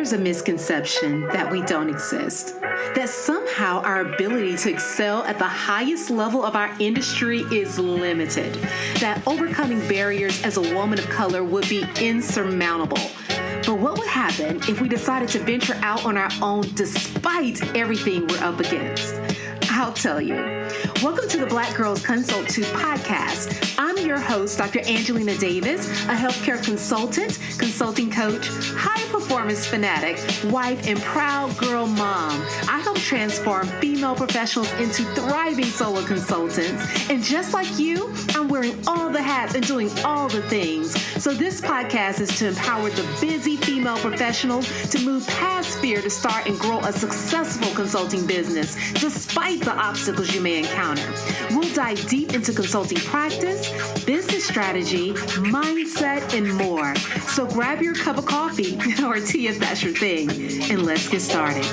There's a misconception that we don't exist, that somehow our ability to excel at the highest level of our industry is limited, that overcoming barriers as a woman of color would be insurmountable. But what would happen if we decided to venture out on our own despite everything we're up against? I'll tell you. Welcome to the Black Girls Consult 2 podcast. I'm your host, Dr. Angelina Davis, a healthcare consultant, consulting coach, high performance fanatic, wife, and proud girl mom. I help transform female professionals into thriving solo consultants. And just like you, I'm wearing all the hats and doing all the things. So this podcast is to empower the busy female professional to move past fear to start and grow a successful consulting business, despite the obstacles you may encounter. We'll dive deep into consulting practice, business strategy, mindset, and more. So grab your cup of coffee or tea if that's your thing, and let's get started.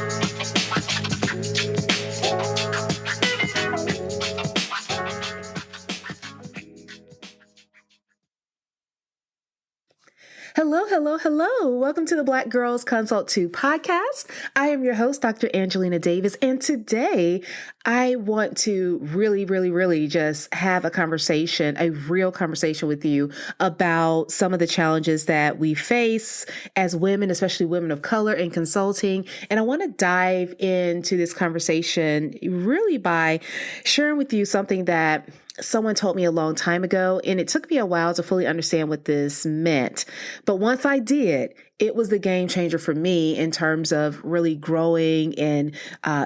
Hello. Welcome to the Black Girls Consult 2 podcast. I am your host, Dr. Angelina Davis, and today I want to really just have a conversation, a real conversation with you about some of the challenges that we face as women, especially women of color in consulting. And I want to dive into this conversation really by sharing with you something that someone told me a long time ago, and it took me a while to fully understand what this meant. But once I did, it was the game changer for me in terms of really growing and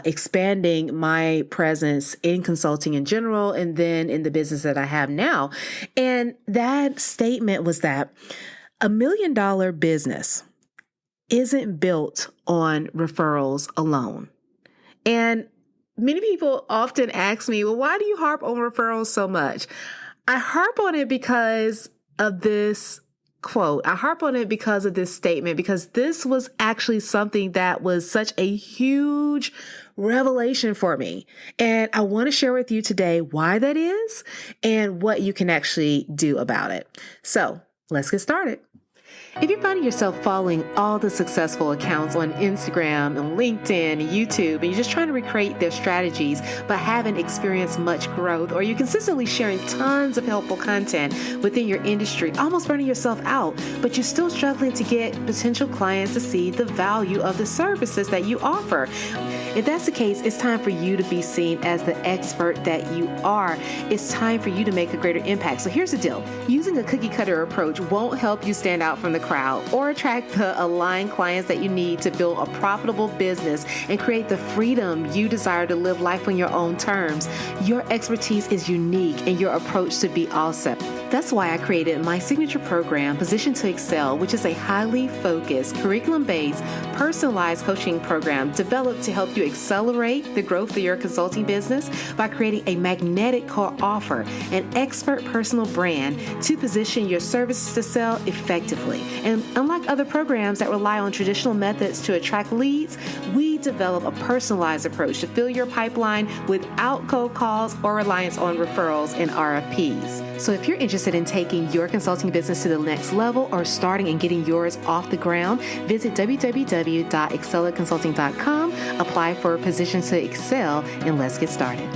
expanding my presence in consulting in general, and then in the business that I have now. And that statement was that $1 million business isn't built on referrals alone. And many people often ask me, well, why do you harp on referrals so much? I harp on it because of this quote. I harp on it because of this statement, because this was actually something that was such a huge revelation for me. And I want to share with you today why that is and what you can actually do about it. So let's get started. If you're finding yourself following all the successful accounts on Instagram and LinkedIn and YouTube, and you're just trying to recreate their strategies, but haven't experienced much growth, or you're consistently sharing tons of helpful content within your industry, almost burning yourself out, but you're still struggling to get potential clients to see the value of the services that you offer. If that's the case, it's time for you to be seen as the expert that you are. It's time for you to make a greater impact. So here's the deal. Using a cookie cutter approach won't help you stand out from the crowd or attract the aligned clients that you need to build a profitable business and create the freedom you desire to live life on your own terms. Your expertise is unique and your approach to be awesome. That's why I created my signature program, Position to Excel, which is a highly focused, curriculum-based, personalized coaching program developed to help you accelerate the growth of your consulting business by creating a magnetic core offer, an expert personal brand to position your services to sell effectively. And unlike other programs that rely on traditional methods to attract leads, we develop a personalized approach to fill your pipeline without cold calls or reliance on referrals and RFPs. So if you're interested in taking your consulting business to the next level or starting and getting yours off the ground, visit www.excelatconsulting.com, apply for Position to Excel, and let's get started.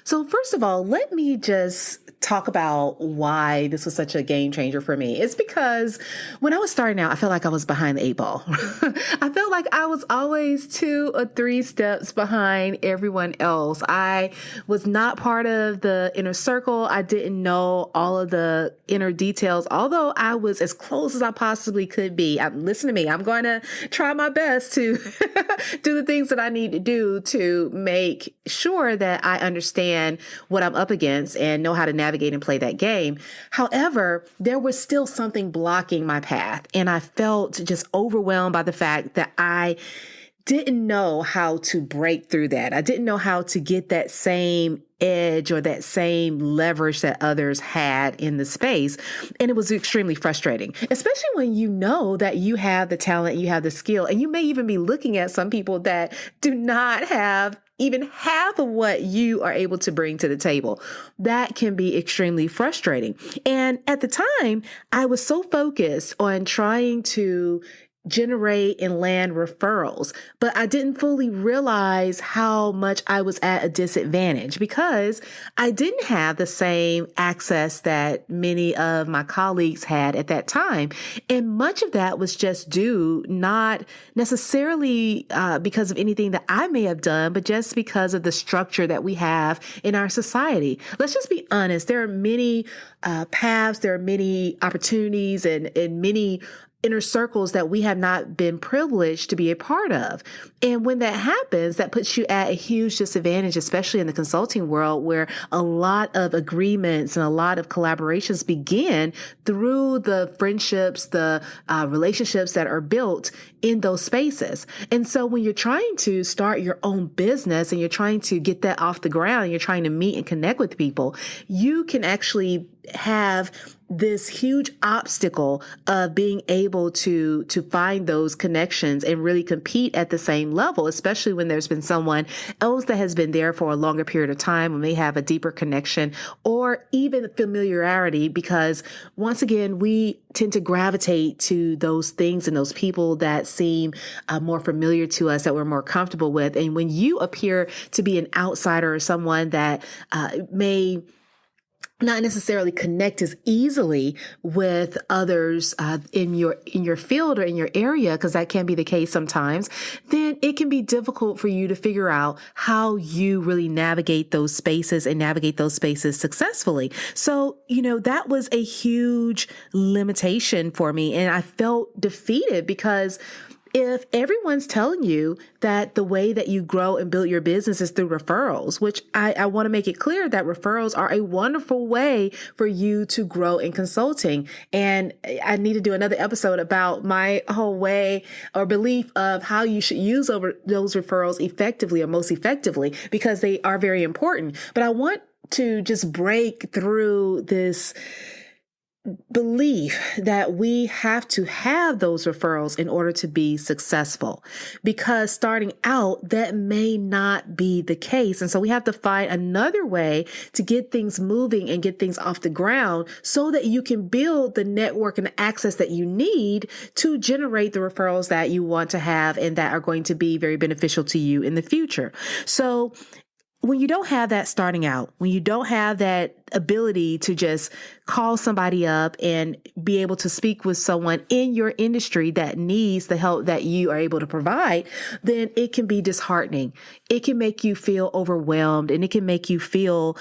So first of all, let me just talk about why this was such a game changer for me. It's because when I was starting out, I felt like I was behind the 8 ball. I felt like I was always 2 or 3 steps behind everyone else. I was not part of the inner circle. I didn't know all of the inner details, although I was as close as I possibly could be. Listen to me. I'm going to try my best to do the things that I need to do to make sure that I understand what I'm up against and know how to navigate and play that game. However, there was still something blocking my path, and I felt just overwhelmed by the fact that I didn't know how to break through that. I didn't know how to get that same edge or that same leverage that others had in the space. And it was extremely frustrating, especially when you know that you have the talent, you have the skill, and you may even be looking at some people that do not have even half of what you are able to bring to the table. That can be extremely frustrating. And at the time, I was so focused on trying to generate and land referrals, but I didn't fully realize how much I was at a disadvantage because I didn't have the same access that many of my colleagues had at that time. And much of that was just due not necessarily because of anything that I may have done, but just because of the structure that we have in our society. Let's just be honest. There are many paths, there are many opportunities and many inner circles that we have not been privileged to be a part of. And when that happens, that puts you at a huge disadvantage, especially in the consulting world, where a lot of agreements and a lot of collaborations begin through the friendships, the relationships that are built in those spaces. And so when you're trying to start your own business and you're trying to get that off the ground, and you're trying to meet and connect with people, you can actually have this huge obstacle of being able to find those connections and really compete at the same level, especially when there's been someone else that has been there for a longer period of time and may have a deeper connection or even familiarity, because once again, we tend to gravitate to those things and those people that seem more familiar to us, that we're more comfortable with. And when you appear to be an outsider or someone that may not necessarily connect as easily with others in your field or in your area, because that can be the case sometimes, then it can be difficult for you to figure out how you really navigate those spaces and navigate those spaces successfully. So, that was a huge limitation for me. And I felt defeated because if everyone's telling you that the way that you grow and build your business is through referrals, which I want to make it clear that referrals are a wonderful way for you to grow in consulting. And I need to do another episode about my whole way or belief of how you should use those referrals effectively or most effectively, because they are very important. But I want to just break through this belief that we have to have those referrals in order to be successful, because starting out, that may not be the case. And so we have to find another way to get things moving and get things off the ground so that you can build the network and the access that you need to generate the referrals that you want to have and that are going to be very beneficial to you in the future. So when you don't have that starting out, when you don't have that ability to just call somebody up and be able to speak with someone in your industry that needs the help that you are able to provide, then it can be disheartening. It can make you feel overwhelmed, and it can make you feel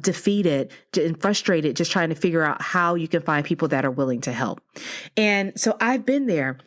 defeated and frustrated just trying to figure out how you can find people that are willing to help. And so I've been there.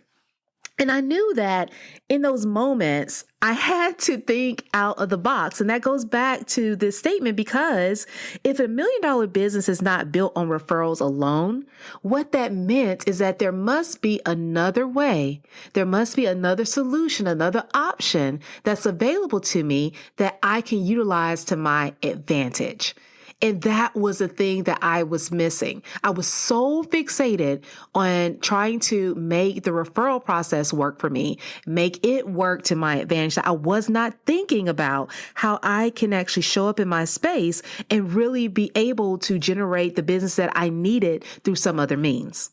And I knew that in those moments, I had to think out of the box. And that goes back to this statement, because if $1 million business is not built on referrals alone, what that meant is that there must be another way. There must be another solution, another option that's available to me that I can utilize to my advantage. And that was the thing that I was missing. I was so fixated on trying to make the referral process work for me, make it work to my advantage, that I was not thinking about how I can actually show up in my space and really be able to generate the business that I needed through some other means.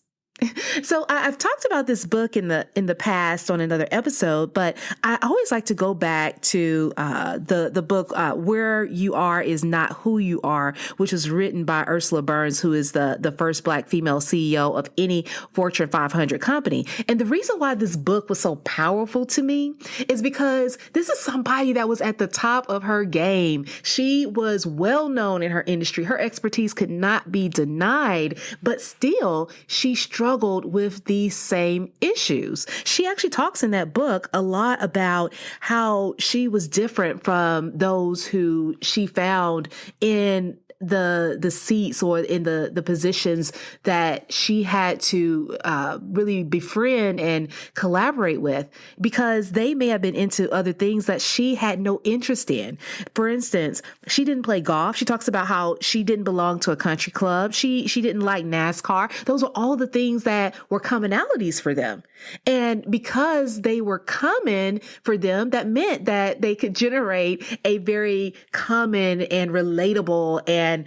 So I've talked about this book in the past on another episode, but I always like to go back to the book Where You Are Is Not Who You Are, which was written by Ursula Burns, who is the first Black female CEO of any Fortune 500 company. And the reason why this book was so powerful to me is because this is somebody that was at the top of her game. She was well known in her industry. Her expertise could not be denied, but still she struggled with these same issues. She actually talks in that book a lot about how she was different from those who she found in the seats or in the positions that she had to really befriend and collaborate with, because they may have been into other things that she had no interest in. For instance, she didn't play golf. She talks about how she didn't belong to a country club. She didn't like NASCAR. Those were all the things things that were commonalities for them. And because they were common for them, that meant that they could generate a very common and relatable and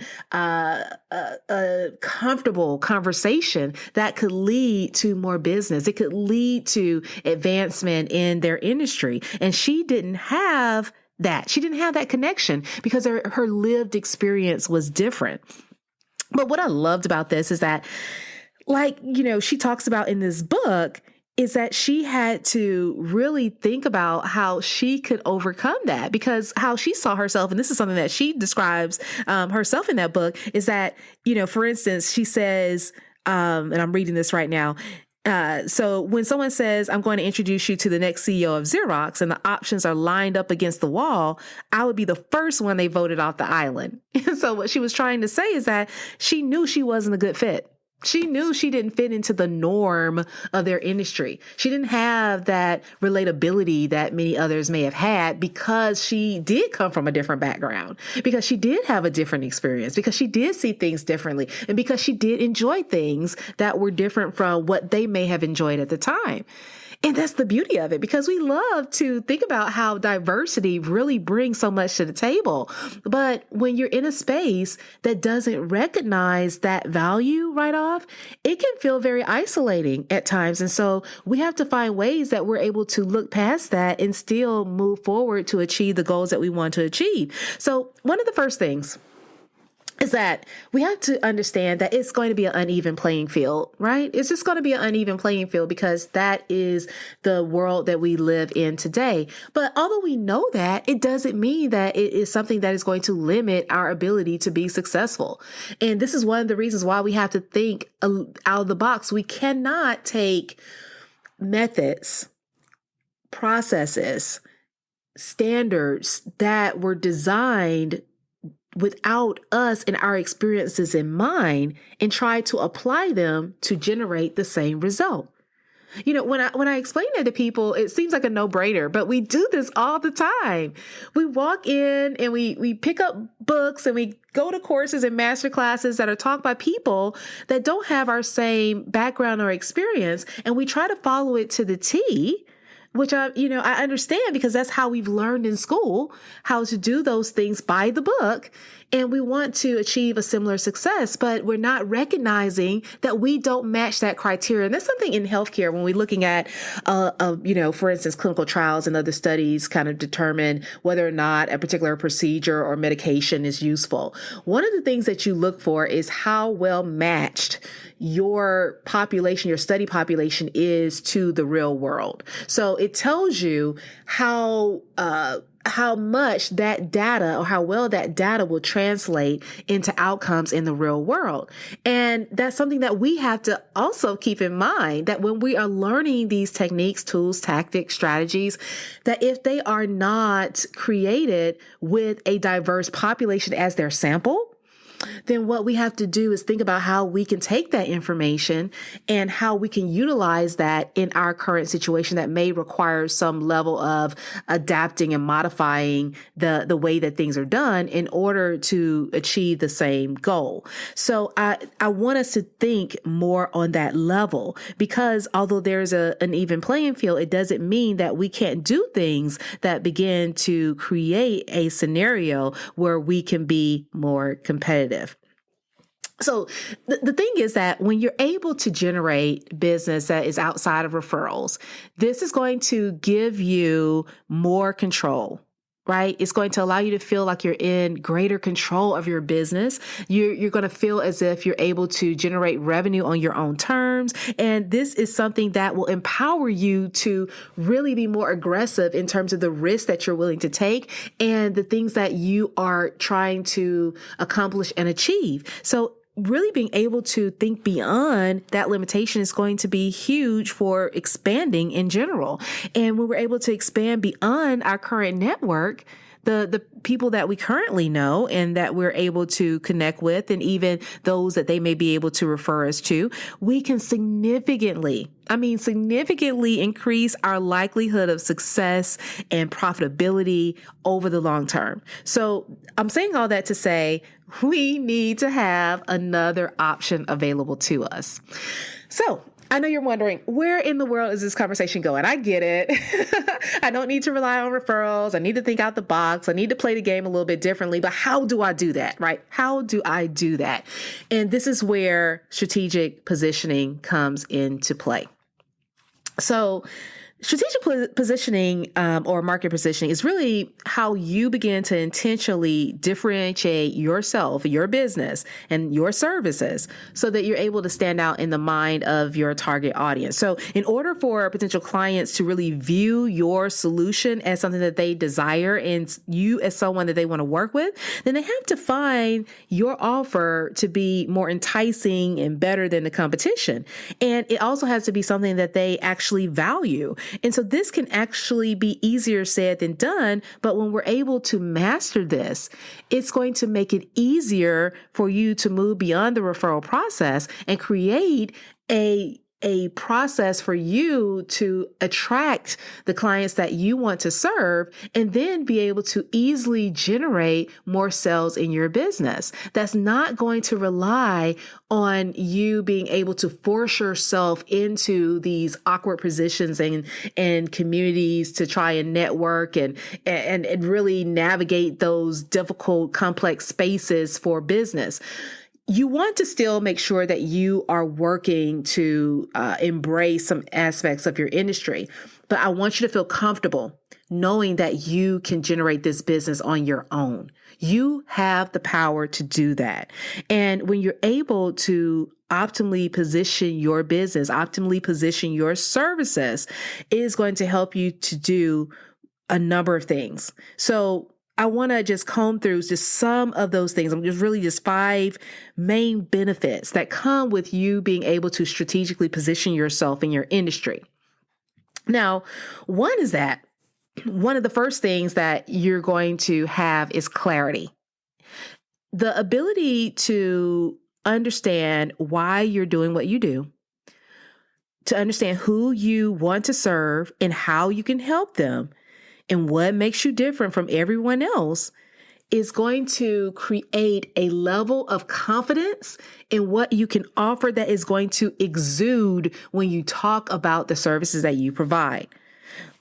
comfortable conversation that could lead to more business. It could lead to advancement in their industry. And she didn't have that. She didn't have that connection because her lived experience was different. But what I loved about this is that, she talks about in this book, is that she had to really think about how she could overcome that, because how she saw herself, and this is something that she describes herself in that book, is that, for instance, she says, and I'm reading this right now, so when someone says, I'm going to introduce you to the next CEO of Xerox, and the options are lined up against the wall, I would be the first one they voted off the island. And so what she was trying to say is that she knew she wasn't a good fit. She knew she didn't fit into the norm of their industry. She didn't have that relatability that many others may have had because she did come from a different background, because she did have a different experience, because she did see things differently, and because she did enjoy things that were different from what they may have enjoyed at the time. And that's the beauty of it, because we love to think about how diversity really brings so much to the table. But when you're in a space that doesn't recognize that value right off, it can feel very isolating at times. And so we have to find ways that we're able to look past that and still move forward to achieve the goals that we want to achieve. So one of the first things is that we have to understand that it's going to be an uneven playing field, right? It's just going to be an uneven playing field because that is the world that we live in today. But although we know that, it doesn't mean that it is something that is going to limit our ability to be successful. And this is one of the reasons why we have to think out of the box. We cannot take methods, processes, standards that were designed without us and our experiences in mind and try to apply them to generate the same result. When I explain that to people, it seems like a no-brainer, but we do this all the time. We walk in and we pick up books and we go to courses and master classes that are taught by people that don't have our same background or experience, and we try to follow it to the T, which I understand because that's how we've learned in school, how to do those things by the book. And we want to achieve a similar success, but we're not recognizing that we don't match that criteria. And that's something in healthcare when we're looking at, for instance, clinical trials and other studies kind of determine whether or not a particular procedure or medication is useful. One of the things that you look for is how well matched your population, your study population is to the real world. So it tells you how much that data or how well that data will translate into outcomes in the real world. And that's something that we have to also keep in mind, that when we are learning these techniques, tools, tactics, strategies, that if they are not created with a diverse population as their sample, then what we have to do is think about how we can take that information and how we can utilize that in our current situation that may require some level of adapting and modifying the way that things are done in order to achieve the same goal. So I want us to think more on that level, because although there's an even playing field, it doesn't mean that we can't do things that begin to create a scenario where we can be more competitive. So the thing is that when you're able to generate business that is outside of referrals, this is going to give you more control, right? It's going to allow you to feel like you're in greater control of your business. You're going to feel as if you're able to generate revenue on your own terms. And this is something that will empower you to really be more aggressive in terms of the risks that you're willing to take and the things that you are trying to accomplish and achieve. So really being able to think beyond that limitation is going to be huge for expanding in general. And when we're able to expand beyond our current network, the people that we currently know and that we're able to connect with, and even those that they may be able to refer us to, we can significantly increase our likelihood of success and profitability over the long term. So I'm saying all that to say we need to have another option available to us. So I know you're wondering, where in the world is this conversation going? I get it. I don't need to rely on referrals. I need to think out the box. I need to play the game a little bit differently. But how do I do that, right? How do I do that? And this is where strategic positioning comes into play. So strategic positioning or market positioning is really how you begin to intentionally differentiate yourself, your business, and your services so that you're able to stand out in the mind of your target audience. So in order for potential clients to really view your solution as something that they desire and you as someone that they want to work with, then they have to find your offer to be more enticing and better than the competition. And it also has to be something that they actually value. And so this can actually be easier said than done. But when we're able to master this, it's going to make it easier for you to move beyond the referral process and create a process for you to attract the clients that you want to serve and then be able to easily generate more sales in your business. That's not going to rely on you being able to force yourself into these awkward positions and communities to try and network and really navigate those difficult, complex spaces for business. You want to still make sure that you are working to embrace some aspects of your industry, but I want you to feel comfortable knowing that you can generate this business on your own. You have the power to do that. And when you're able to optimally position your business, optimally position your services, it is going to help you to do a number of things. So I want to just comb through just some of those things. I'm just 5 main benefits that come with you being able to strategically position yourself in your industry. Now, one is that one of the first things that you're going to have is clarity. The ability to understand why you're doing what you do, to understand who you want to serve and how you can help them, and what makes you different from everyone else is going to create a level of confidence in what you can offer that is going to exude when you talk about the services that you provide.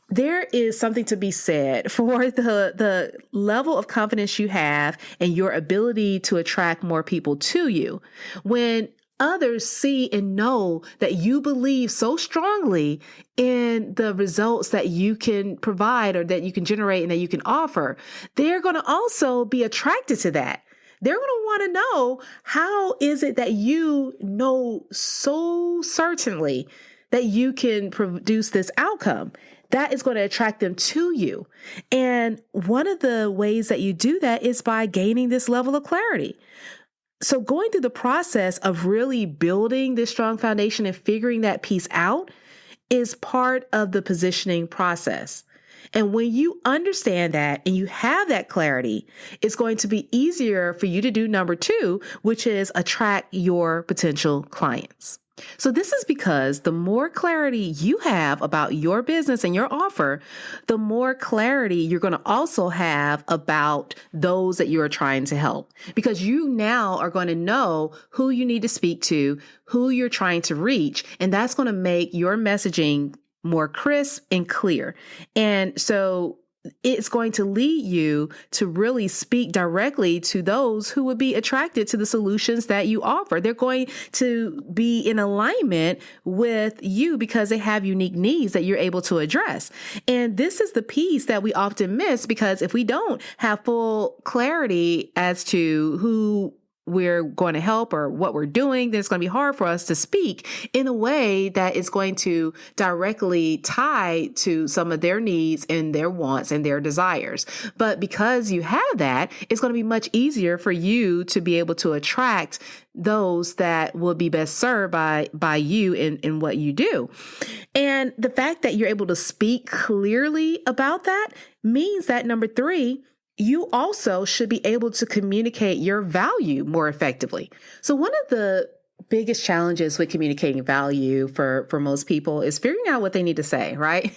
There is something to be said for the level of confidence you have and your ability to attract more people to you. When others see and know that you believe so strongly in the results that you can provide or that you can generate and that you can offer, they're going to also be attracted to that. They're going to want to know, how is it that you know so certainly that you can produce this outcome? That is going to attract them to you. And one of the ways that you do that is by gaining this level of clarity. So going through the process of really building this strong foundation and figuring that piece out is part of the positioning process. And when you understand that and you have that clarity, it's going to be easier for you to do number 2, which is attract your potential clients. So this is because the more clarity you have about your business and your offer, the more clarity you're going to also have about those that you are trying to help, because you now are going to know who you need to speak to, who you're trying to reach, and that's going to make your messaging more crisp and clear. And so it's going to lead you to really speak directly to those who would be attracted to the solutions that you offer. They're going to be in alignment with you because they have unique needs that you're able to address. And this is the piece that we often miss, because if we don't have full clarity as to who we're going to help or what we're doing, then it's going to be hard for us to speak in a way that is going to directly tie to some of their needs and their wants and their desires. But because you have that, it's going to be much easier for you to be able to attract those that will be best served by you in what you do. And the fact that you're able to speak clearly about that means that number 3, you also should be able to communicate your value more effectively. So one of the biggest challenges with communicating value for most people is figuring out what they need to say, right?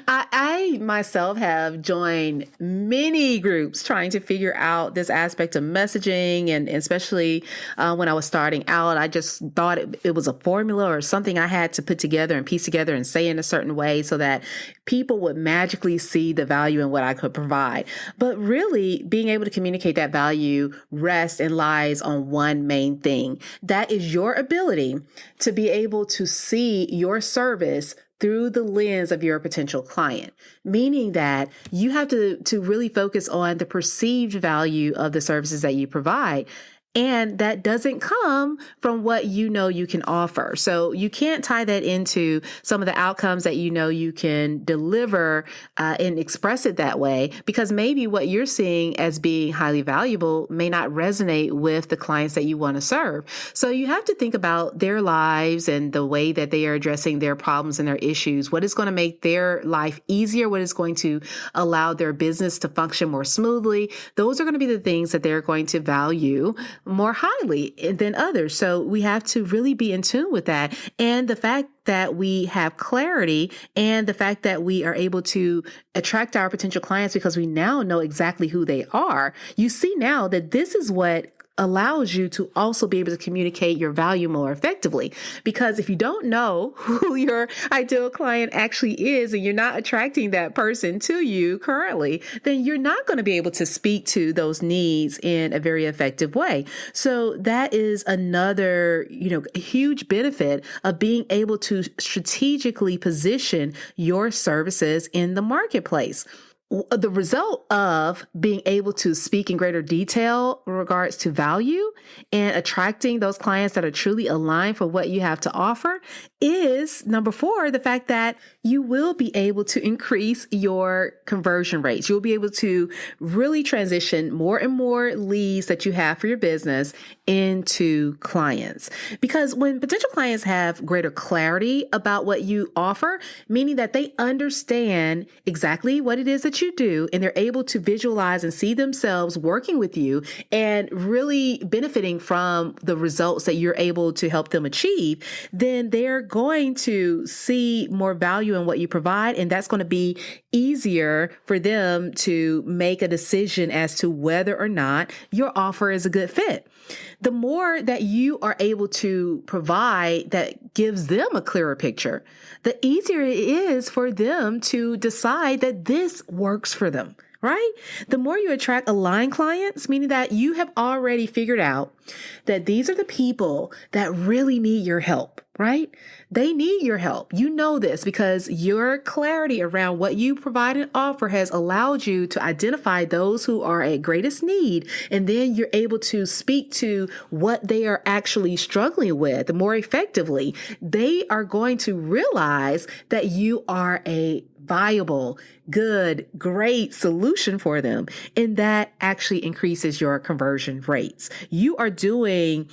I myself have joined many groups trying to figure out this aspect of messaging, and especially when I was starting out, I just thought it was a formula or something I had to put together and piece together and say in a certain way so that people would magically see the value in what I could provide. But really, being able to communicate that value rests and lies on one main thing. That is your ability to be able to see your service through the lens of your potential client, meaning that you have to really focus on the perceived value of the services that you provide. And that doesn't come from what you know you can offer. So you can't tie that into some of the outcomes that you know you can deliver and express it that way, because maybe what you're seeing as being highly valuable may not resonate with the clients that you want to serve. So you have to think about their lives and the way that they are addressing their problems and their issues. What is going to make their life easier? What is going to allow their business to function more smoothly? Those are going to be the things that they're going to value more highly than others. So we have to really be in tune with that. And the fact that we have clarity and the fact that we are able to attract our potential clients because we now know exactly who they are. You see now that this is what allows you to also be able to communicate your value more effectively. Because if you don't know who your ideal client actually is and you're not attracting that person to you currently, then you're not going to be able to speak to those needs in a very effective way. So that is another, huge benefit of being able to strategically position your services in the marketplace. The result of being able to speak in greater detail in regards to value and attracting those clients that are truly aligned for what you have to offer is, number 4, the fact that you will be able to increase your conversion rates. You'll be able to really transition more and more leads that you have for your business into clients. Because when potential clients have greater clarity about what you offer, meaning that they understand exactly what it is that you do, and they're able to visualize and see themselves working with you and really benefiting from the results that you're able to help them achieve, then they're going to see more value in what you provide. And that's going to be easier for them to make a decision as to whether or not your offer is a good fit. The more that you are able to provide that gives them a clearer picture, the easier it is for them to decide that this works for them, right? The more you attract aligned clients, meaning that you have already figured out that these are the people that really need your help, right? They need your help. You know this because your clarity around what you provide and offer has allowed you to identify those who are at greatest need. And then you're able to speak to what they are actually struggling with more effectively. They are going to realize that you are a viable, good, great solution for them. And that actually increases your conversion rates. You are doing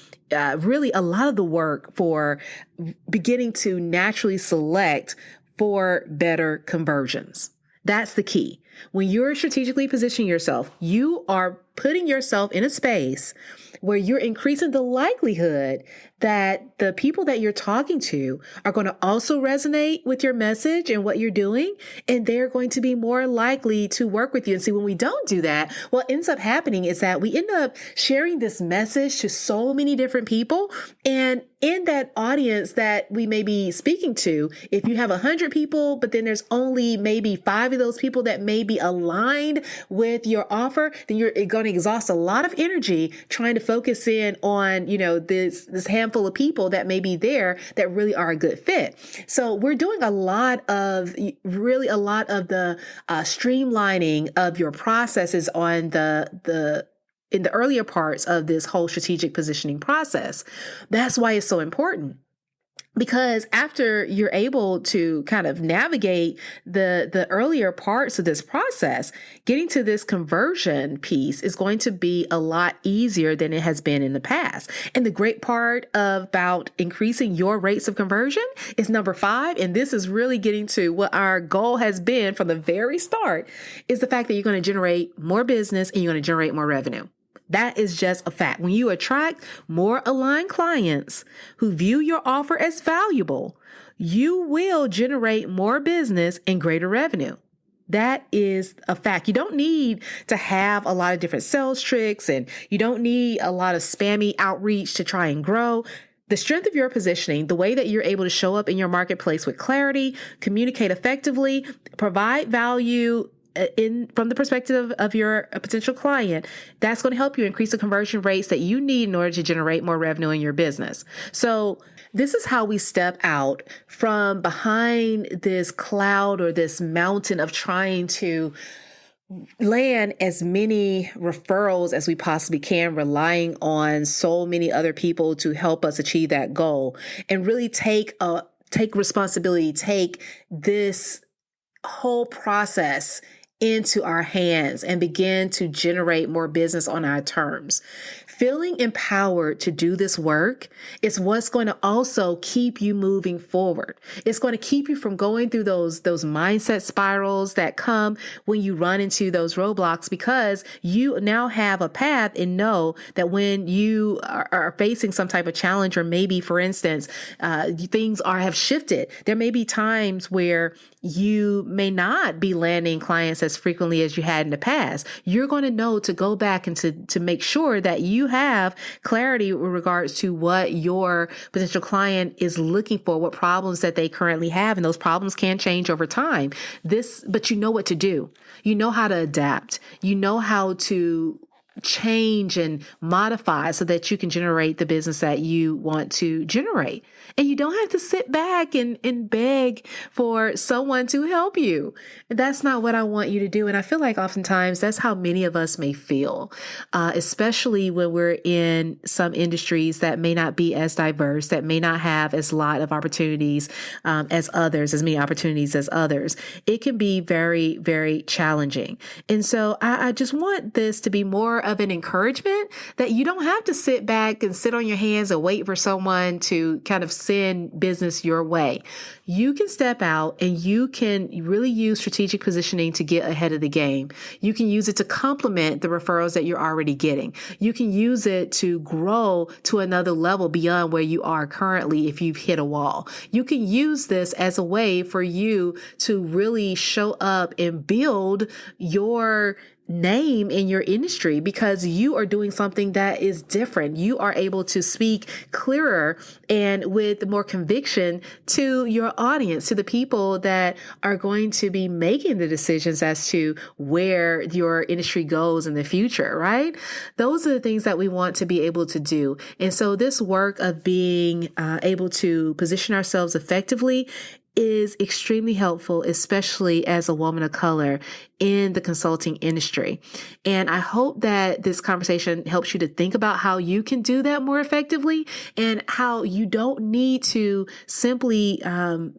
really a lot of the work for beginning to naturally select for better conversions. That's the key. When you're strategically positioning yourself, you are putting yourself in a space where you're increasing the likelihood that the people that you're talking to are going to also resonate with your message and what you're doing, and they're going to be more likely to work with you. And see, when we don't do that, what ends up happening is that we end up sharing this message to so many different people. And in that audience that we may be speaking to, if you have 100 people, but then there's only maybe 5 of those people that may be aligned with your offer, then you're going to exhaust a lot of energy trying to focus in on, this handful of people that may be there that really are a good fit. So we're doing a lot of the streamlining of your processes on in the earlier parts of this whole strategic positioning process. That's why it's so important. Because after you're able to kind of navigate the earlier parts of this process, getting to this conversion piece is going to be a lot easier than it has been in the past. And the great part about increasing your rates of conversion is number 5. And this is really getting to what our goal has been from the very start, is the fact that you're going to generate more business and you're going to generate more revenue. That is just a fact. When you attract more aligned clients who view your offer as valuable, you will generate more business and greater revenue. That is a fact. You don't need to have a lot of different sales tricks, and you don't need a lot of spammy outreach to try and grow. The strength of your positioning, the way that you're able to show up in your marketplace with clarity, communicate effectively, provide value from the perspective of your potential client, that's going to help you increase the conversion rates that you need in order to generate more revenue in your business. So this is how we step out from behind this cloud or this mountain of trying to land as many referrals as we possibly can, relying on so many other people to help us achieve that goal, and really take responsibility, take this whole process into our hands and begin to generate more business on our terms. Feeling empowered to do this work is what's going to also keep you moving forward. It's going to keep you from going through those mindset spirals that come when you run into those roadblocks, because you now have a path and know that when you are facing some type of challenge, or maybe, for instance, things have shifted. There may be times where you may not be landing clients as frequently as you had in the past. You're going to know to go back and to make sure that you have clarity with regards to what your potential client is looking for, what problems that they currently have. And those problems can change over time. But you know what to do. You know how to adapt. You know how to change and modify so that you can generate the business that you want to generate. And you don't have to sit back and beg for someone to help you. That's not what I want you to do. And I feel like oftentimes that's how many of us may feel, especially when we're in some industries that may not be as diverse, that may not have as lot of opportunities as many opportunities as others. It can be very, very challenging. And so I just want this to be more of an encouragement that you don't have to sit back and sit on your hands and wait for someone to kind of send business your way. You can step out and you can really use strategic positioning to get ahead of the game. You can use it to complement the referrals that you're already getting. You can use it to grow to another level beyond where you are currently if you've hit a wall. You can use this as a way for you to really show up and build your name in your industry, because you are doing something that is different. You are able to speak clearer and with more conviction to your audience, to the people that are going to be making the decisions as to where your industry goes in the future, right? Those are the things that we want to be able to do. And so this work of being able to position ourselves effectively is extremely helpful, especially as a woman of color in the consulting industry. And I hope that this conversation helps you to think about how you can do that more effectively, and how you don't need to simply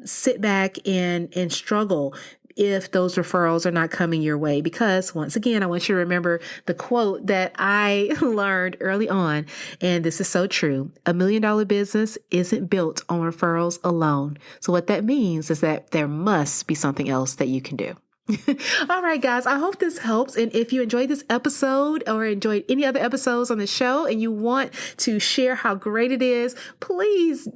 sit back and struggle if those referrals are not coming your way. Because once again, I want you to remember the quote that I learned early on. And this is so true. $1 million business isn't built on referrals alone. So what that means is that there must be something else that you can do. All right, guys, I hope this helps. And if you enjoyed this episode or enjoyed any other episodes on the show and you want to share how great it is, please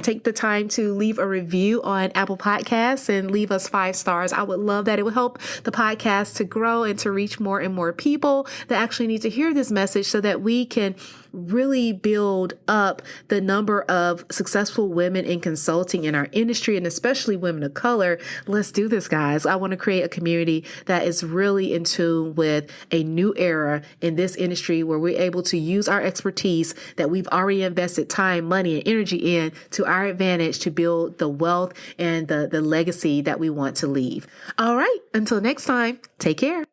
take the time to leave a review on Apple Podcasts and leave us 5 stars. I would love that. It would help the podcast to grow and to reach more and more people that actually need to hear this message, so that we can really build up the number of successful women in consulting in our industry, and especially women of color. Let's do this, guys. I want to create a community that is really in tune with a new era in this industry, where we're able to use our expertise that we've already invested time, money, and energy in to our advantage to build the wealth and the legacy that we want to leave. All right. Until next time, take care.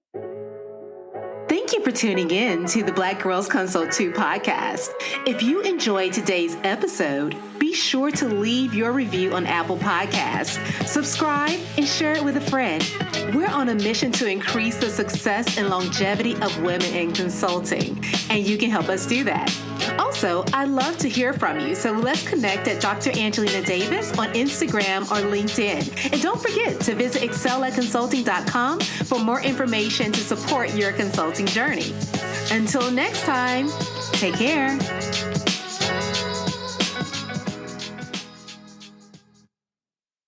Thank Thank you for tuning in to the Black Girls Consult 2 podcast. If you enjoyed today's episode, be sure to leave your review on Apple Podcasts, subscribe, and share it with a friend. We're on a mission to increase the success and longevity of women in consulting, and you can help us do that. Also, I love to hear from you, so let's connect at Dr. Angelina Davis on Instagram or LinkedIn. And don't forget to visit excelatconsulting.com for more information to support your consulting journey. Until next time, take care.